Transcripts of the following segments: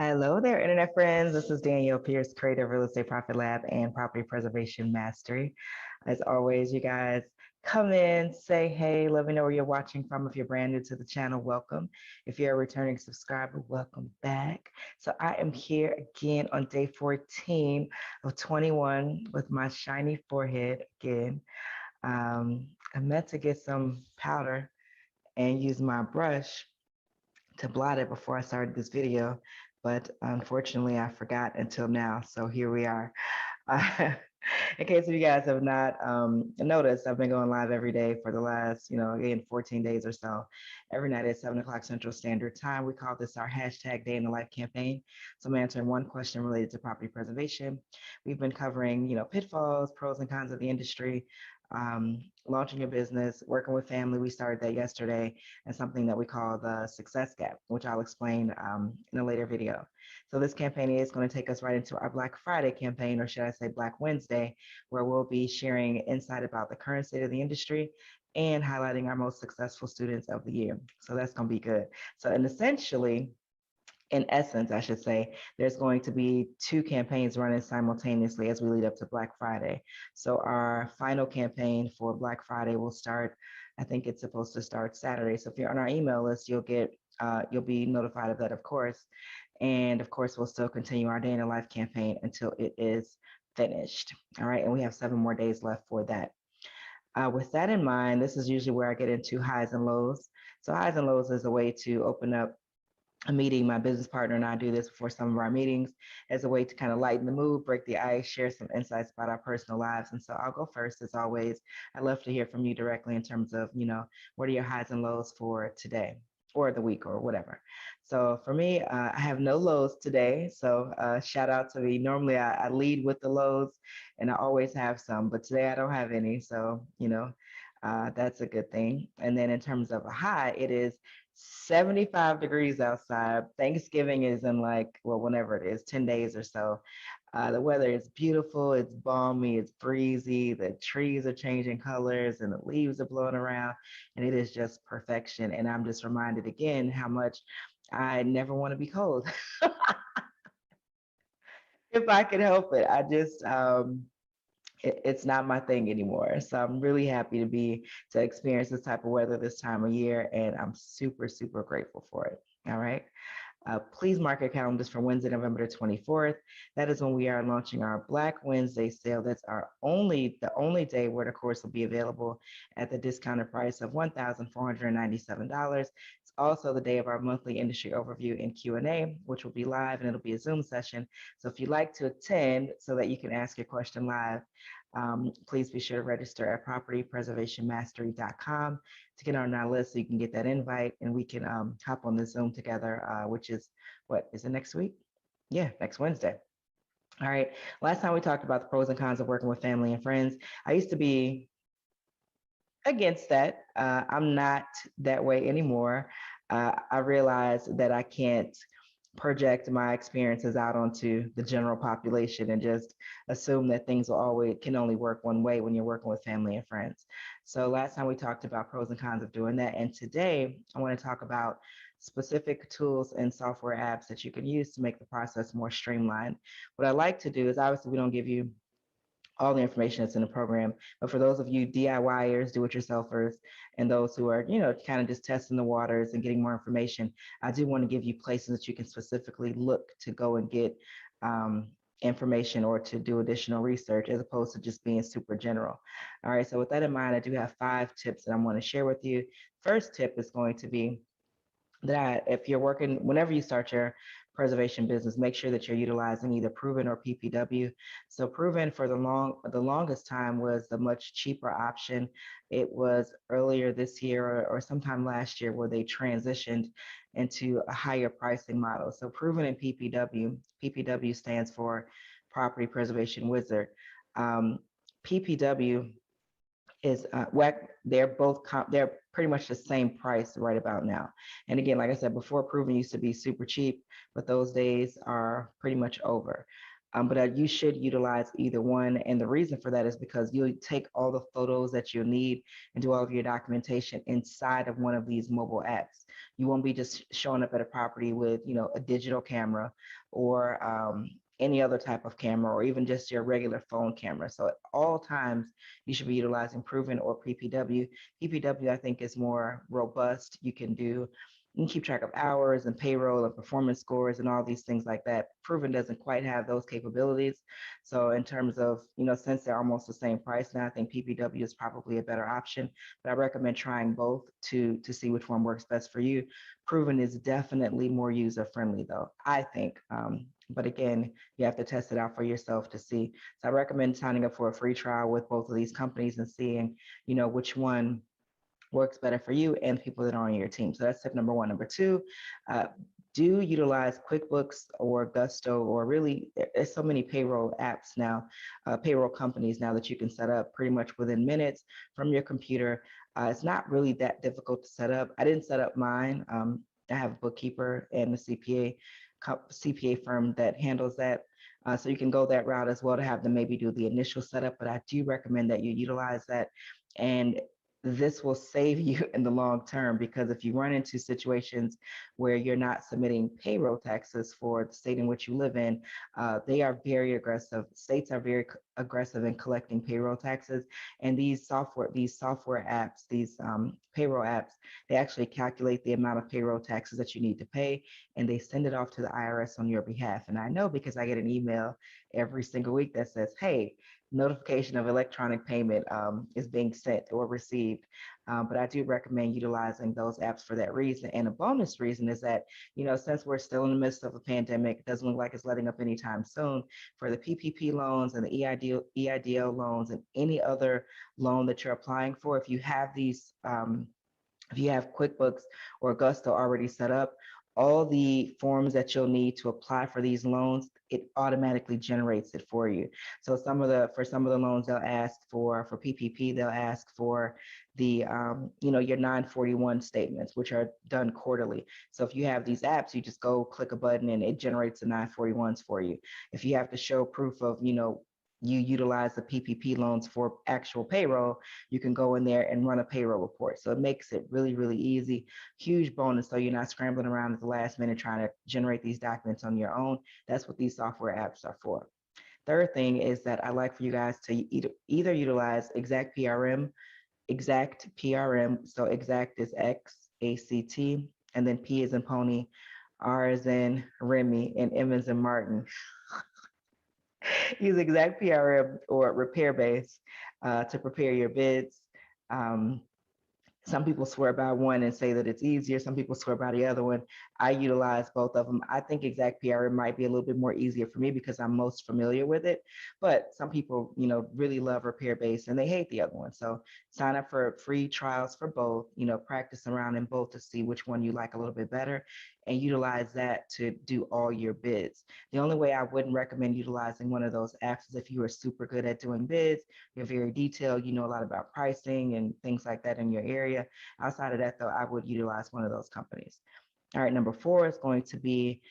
Hello there, Internet friends. This is Danielle Pierce, creator of Real Estate Profit Lab and Property Preservation Mastery. As always, you guys come in, say hey, let me know where you're watching from. If you're brand new to the channel, welcome. If you're a returning subscriber, welcome back. So I am here again on day 14 of 21 with my shiny forehead again. I meant to get some powder and use my brush to blot it before I started this video, but unfortunately I forgot until now. So here we are. Uh, in case of you guys have not noticed, I've been going live every day for the last, again, 14 days or so. Every night at 7 o'clock Central Standard Time. We call this our hashtag Day in the Life campaign. So I'm answering one question related to property preservation. We've been covering, pitfalls, pros and cons of the industry, launching your business, working with family. We started that yesterday, and something that we call the success gap, which I'll explain in a later video. So this campaign is going to take us right into our Black Friday campaign, or should I say Black Wednesday, where we'll be sharing insight about the current state of the industry and highlighting our most successful students of the year. So that's going to be good. So, and essentially, in essence, I should say, there's going to be two campaigns running simultaneously as we lead up to Black Friday. So our final campaign for Black Friday will start, I think it's supposed to start Saturday. So if you're on our email list, you'll be notified of that, of course. And of course, we'll still continue our Day in the Life campaign until it is finished. All right, and we have 7 more days left for that. With that in mind, this is usually where I get into highs and lows. So highs and lows is a way to open up a meeting. My business partner and I do this before some of our meetings as a way to kind of lighten the mood, break the ice, share some insights about our personal lives. And so I'll go first as always. I'd love to hear from you directly in terms of, what are your highs and lows for today or the week or whatever. So for me, I have no lows today. So shout out to me. Normally I lead with the lows and I always have some, but today I don't have any. So, that's a good thing. And then in terms of a high, it is 75 degrees outside. Thanksgiving is in like, well, whenever it is, 10 days or so. The weather is beautiful. It's balmy. It's breezy. The trees are changing colors and the leaves are blowing around. And it is just perfection. And I'm just reminded again how much I never want to be cold. If I could help it, it's not my thing anymore. So I'm really happy to experience this type of weather this time of year, and I'm super, super grateful for it. All right. Please mark your calendars for Wednesday, November the 24th. That is when we are launching our Black Wednesday sale. That's the only day where the course will be available at the discounted price of $1,497. It's also the day of our monthly industry overview and Q&A, which will be live, and it'll be a Zoom session. So if you'd like to attend so that you can ask your question live, please be sure to register at propertypreservationmastery.com to get on our list so you can get that invite and we can hop on the Zoom together, which is, what, is it next week? Yeah, next Wednesday. All right. Last time we talked about the pros and cons of working with family and friends. I used to be against that. I'm not that way anymore. I realized that I can't project my experiences out onto the general population and just assume that things can only work one way when you're working with family and friends. So last time we talked about pros and cons of doing that. And today I want to talk about specific tools and software apps that you can use to make the process more streamlined. What I like to do is, obviously we don't give you all the information that's in the program. But for those of you DIYers, do-it-yourselfers, and those who are, kind of just testing the waters and getting more information, I do want to give you places that you can specifically look to go and get information or to do additional research as opposed to just being super general. All right, so with that in mind, I do have 5 tips that I want to share with you. First tip is going to be that if you're working, whenever you start your preservation business, make sure that you're utilizing either Proven or PPW. So Proven for the longest time was the much cheaper option. It was earlier this year or sometime last year where they transitioned into a higher pricing model. So Proven and PPW stands for Property Preservation Wizard. PPW is they're pretty much the same price right about now. And again, like I said before, Proven used to be super cheap, but those days are pretty much over. But you should utilize either one. And the reason for that is because you'll take all the photos that you'll need and do all of your documentation inside of one of these mobile apps. You won't be just showing up at a property with, a digital camera or any other type of camera, or even just your regular phone camera. So at all times, you should be utilizing proven or PPW. PPW, I think, is more robust. You can keep track of hours and payroll and performance scores and all these things like that. Proven doesn't quite have those capabilities. So in terms of, since they're almost the same price now, I think PPW is probably a better option. But I recommend trying both to see which one works best for you. Proven is definitely more user friendly, though, I think. But again, you have to test it out for yourself to see. So I recommend signing up for a free trial with both of these companies and seeing, which one works better for you and people that are on your team. So that's tip number one. Number two, uh, do utilize QuickBooks or Gusto, or really, there's so many payroll apps now, payroll companies now that you can set up pretty much within minutes from your computer. It's not really that difficult to set up. I didn't set up mine. I have a bookkeeper and a CPA firm that handles that. So you can go that route as well to have them maybe do the initial setup, but I do recommend that you utilize that. And this will save you in the long term, because if you run into situations where you're not submitting payroll taxes for the state in which you live in, they are very aggressive. States are very aggressive in collecting payroll taxes, and these software apps, these payroll apps, they actually calculate the amount of payroll taxes that you need to pay, and they send it off to the IRS on your behalf. And I know because I get an email every single week that says, "Hey, notification of electronic payment is being sent or received." But I do recommend utilizing those apps for that reason. And a bonus reason is that, since we're still in the midst of a pandemic, it doesn't look like it's letting up anytime soon. For the PPP loans and the EIDL loans and any other loan that you're applying for, if you have QuickBooks or Gusto already set up, all the forms that you'll need to apply for these loans, it automatically generates it for you. So for some of the loans, they'll ask for PPP, they'll ask for the your 941 statements, which are done quarterly. So if you have these apps, you just go click a button and it generates the 941s for you. If you have to show proof of, you utilize the PPP loans for actual payroll, you can go in there and run a payroll report. So it makes it really, really easy. Huge bonus. So you're not scrambling around at the last minute trying to generate these documents on your own. That's what these software apps are for. Third thing is that I like for you guys to either utilize Exact PRM. So Exact is XACT, and then P is in pony, R is in Remy, and M is in Martin. Use Exact PRM or Repair Base to prepare your bids. Um, some people swear by one and say that it's easier. Some people swear by the other one. I utilize both of them. I think Exact PRM might be a little bit more easier for me because I'm most familiar with it. But some people, really love Repair Base and they hate the other one. So sign up for free trials for both. Practice around in both to see which one you like a little bit better, and utilize that to do all your bids. The only way I wouldn't recommend utilizing one of those apps is if you are super good at doing bids, you're very detailed, you know a lot about pricing and things like that in your area. Outside of that, though, I would utilize one of those companies. All right, number four is going to be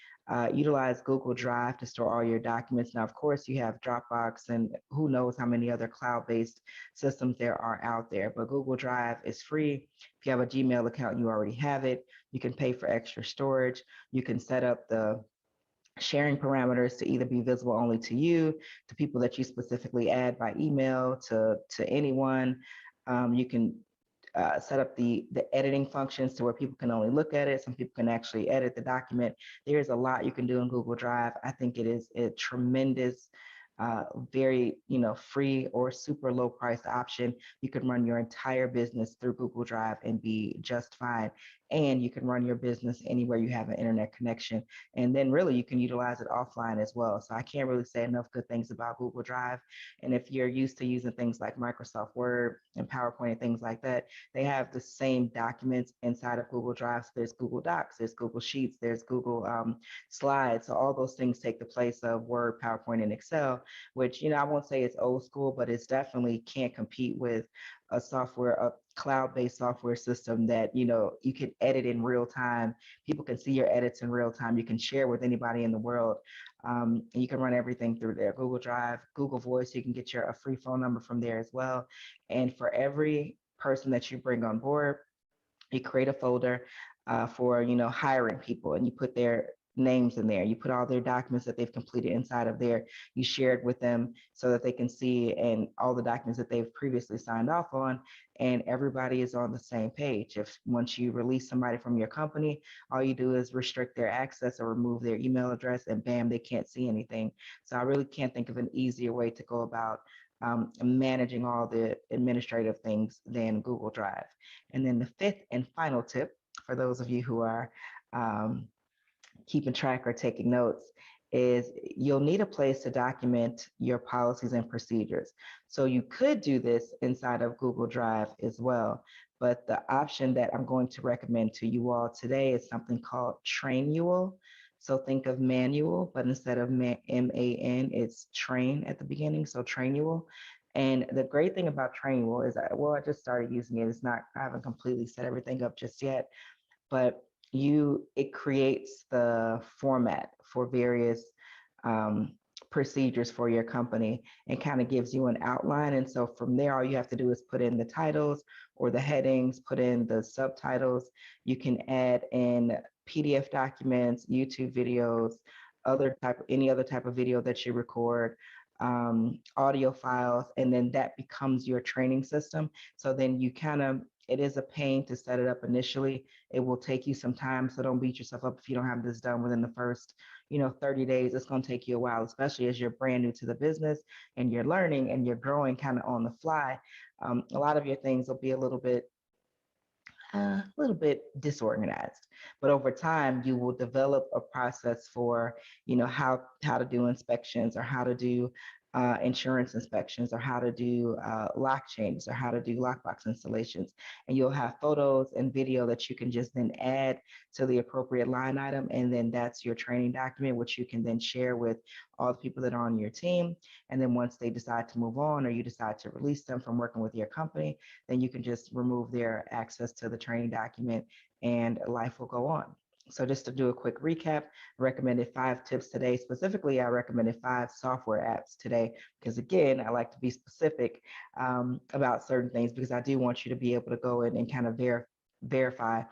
utilize Google Drive to store all your documents. Now, of course, you have Dropbox and who knows how many other cloud-based systems there are out there, but Google Drive is free. If you have a Gmail account, you already have it. You can pay for extra storage. You can set up the sharing parameters to either be visible only to you, to people that you specifically add by email, to anyone. You can set up the editing functions to where people can only look at it. Some people can actually edit the document. There's a lot you can do in Google Drive. I think it is a tremendous, very free or super low price option. You can run your entire business through Google Drive and be just fine. And you can run your business anywhere you have an internet connection. And then really you can utilize it offline as well. So I can't really say enough good things about Google Drive. And if you're used to using things like Microsoft Word and PowerPoint and things like that, they have the same documents inside of Google Drive. So there's Google Docs, there's Google Sheets, there's Google Slides. So all those things take the place of Word, PowerPoint, and Excel, which, I won't say it's old school, but it's definitely can't compete with a cloud-based software system that, you can edit in real time. People can see your edits in real time. You can share with anybody in the world. And you can run everything through there. Google Drive, Google Voice, you can get a free phone number from there as well. And for every person that you bring on board, you create a folder. for, hiring people, and you put their names in there. You put all their documents that they've completed inside of there. You share it with them so that they can see, and all the documents that they've previously signed off on, and everybody is on the same page. If once you release somebody from your company, all you do is restrict their access or remove their email address, and bam, they can't see anything. So I really can't think of an easier way to go about managing all the administrative things than Google Drive. And then the fifth and final tip for those of you who are um, keeping track or taking notes is you'll need a place to document your policies and procedures. So you could do this inside of Google Drive as well. But the option that I'm going to recommend to you all today is something called Trainual. So think of manual, but instead of MAN, it's train at the beginning. So Trainual. And the great thing about Trainual is, I just started using it. It's not, I haven't completely set everything up just yet, but it creates the format for various um, procedures for your company, and kind of gives you an outline. And so from there, all you have to do is put in the titles or the headings, put in the subtitles. You can add in PDF documents, YouTube videos, any other type of video that you record, audio files, and then that becomes your training system. So then it is a pain to set it up initially. It will take you some time, so don't beat yourself up if you don't have this done within the first 30 days. It's going to take you a while, especially as you're brand new to the business and you're learning and you're growing kind of on the fly. A lot of your things will be a little bit disorganized, but over time you will develop a process for how to do inspections, or how to do insurance inspections, or how to do lock changes, or how to do lockbox installations. And you'll have photos and video that you can just then add to the appropriate line item, and then that's your training document, which you can then share with all the people that are on your team. And then once they decide to move on, or you decide to release them from working with your company, then you can just remove their access to the training document, and life will go on. So just to do a quick recap, I recommended 5 tips today. Specifically, I recommended 5 software apps today, because again, I like to be specific about certain things, because I do want you to be able to go in and kind of verify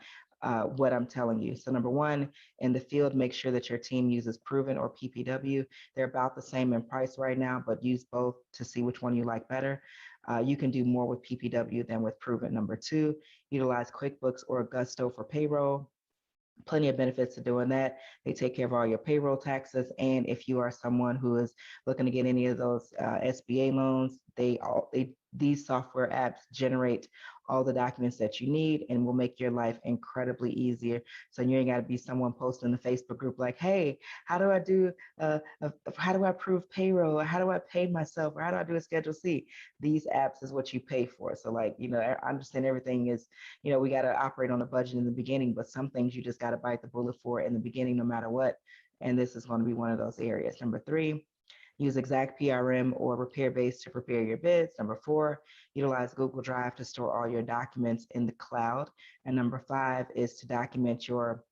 what I'm telling you. So number one, in the field, make sure that your team uses Proven or PPW. They're about the same in price right now, but use both to see which one you like better. You can do more with PPW than with Proven. Number two, utilize QuickBooks or Gusto for payroll. Plenty of benefits to doing that. They take care of all your payroll taxes. And if you are someone who is looking to get any of those SBA loans, these software apps generate all the documents that you need, and will make your life incredibly easier. So you ain't got to be someone posting in the Facebook group like, hey, how do I do how do I approve payroll? How do I pay myself? Or how do I do a Schedule C? These apps is what you pay for. So I understand everything is, we got to operate on a budget in the beginning, but some things you just got to bite the bullet for in the beginning, no matter what. And this is going to be one of those areas. Number three, use Exact PRM or Repair Base to prepare your bids. Number four, utilize Google Drive to store all your documents in the cloud. And number five is to document your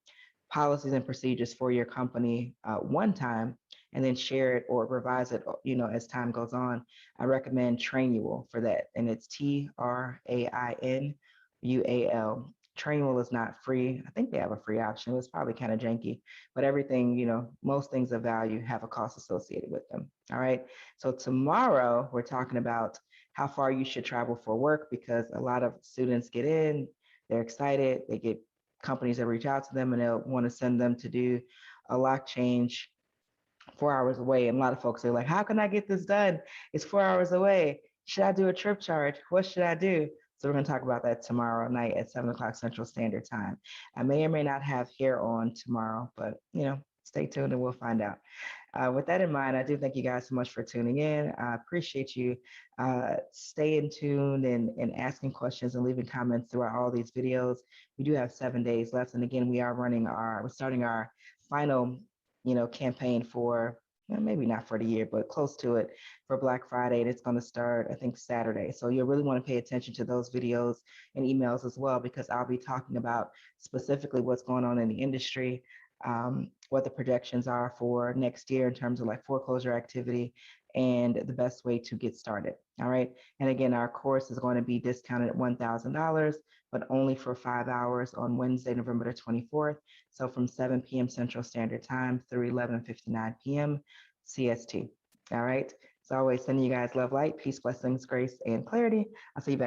policies and procedures for your company one time, and then share it or revise it, as time goes on. I recommend Trainual for that, and it's TrainUal. Trainual is not free. I think they have a free option. It was probably kind of janky, but everything, most things of value have a cost associated with them. All right. So tomorrow we're talking about how far you should travel for work, because a lot of students get in, they're excited, they get companies that reach out to them, and they'll want to send them to do a lock change 4 hours away. And a lot of folks are like, how can I get this done? It's 4 hours away. Should I do a trip charge? What should I do? So we're going to talk about that tomorrow night at 7 o'clock Central Standard Time. I may or may not have hair on tomorrow, but stay tuned and we'll find out. With that in mind, I do thank you guys so much for tuning in. I appreciate you staying tuned and asking questions and leaving comments throughout all these videos. We do have 7 days left. And again, we're starting our final, campaign for, maybe not for the year, but close to it, for Black Friday. And it's going to start, I think, Saturday. So you'll really want to pay attention to those videos and emails as well, because I'll be talking about specifically what's going on in the industry, what the projections are for next year in terms of like foreclosure activity, and the best way to get started. All right. And again, our course is going to be discounted at $1,000, but only for 5 hours on Wednesday, November the 24th. So from 7 p.m. Central Standard Time through 11:59 p.m. CST. All right. As always, sending you guys love, light, peace, blessings, grace, and clarity. I'll see you back